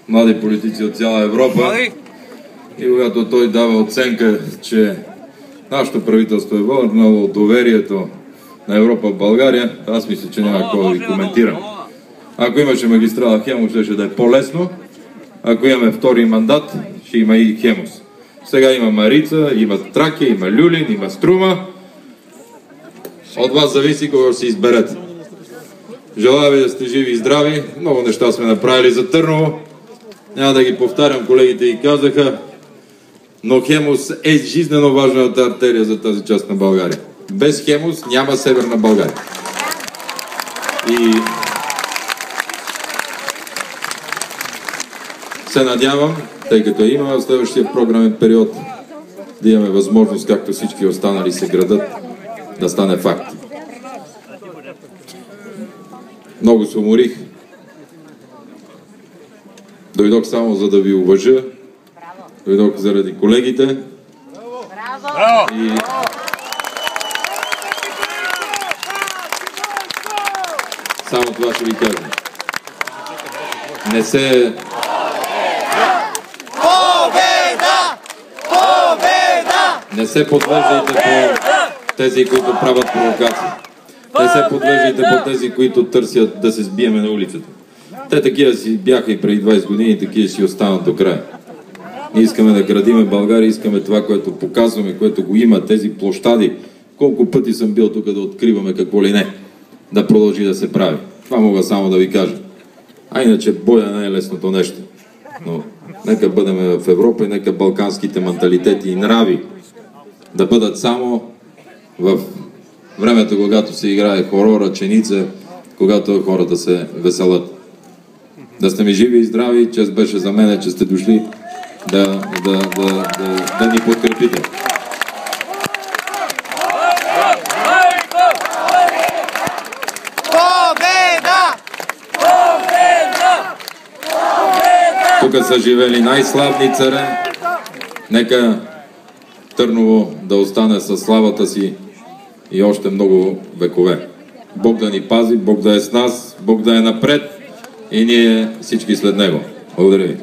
млади политици от цяла Европа. И когато той дава оценка, че нашето правителство е върнало доверието на Европа в България, аз мисля, че няма какво да ви коментирам. Ако имаше магистрала Хемус, ще да е по-лесно. Ако имаме втори мандат, ще има и Хемус. Сега има Марица, има Тракия, има Люлин, има Струма. От вас зависи кога ще си изберете. Желая ви да сте живи и здрави. Много неща сме направили за Търново. Няма да ги повтарям, колегите ги казаха. Но Хемус е жизнено важната артерия за тази част на България. Без Хемус няма Северна България. И се надявам, тъй като има в следващия програмен период, да имаме възможност, както всички останали се градат, да стане факт. Много се уморих. Дойдох само за да ви уважа. Дойдох заради колегите. И... само това ще ви кажа. Не се... Не се подвеждайте по тези, които правят провокации. Не се подвеждайте по тези, които търсят да се сбиеме на улицата. Те такива си бяха и преди 20 години, такива си останат до края. Ние искаме да градиме България, искаме това, което показваме, което го има, тези площади. Колко пъти съм бил тук да откриваме какво ли не, да продължи да се прави. Това мога само да ви кажа. А иначе боя не е лесното нещо. Но нека бъдем в Европа и нека балканските менталитети и нрави да бъдат само в времето, когато се играе хорор, ръченица, когато хората се веселят. Да сте ми живи и здрави, чест беше за мен, че сте дошли да ни подкрепите. Тук са живели най-славни царе. Нека Търново да остане със славата си и още много векове. Бог да ни пази, Бог да е с нас, Бог да е напред и ние всички след Него. Благодаря ви.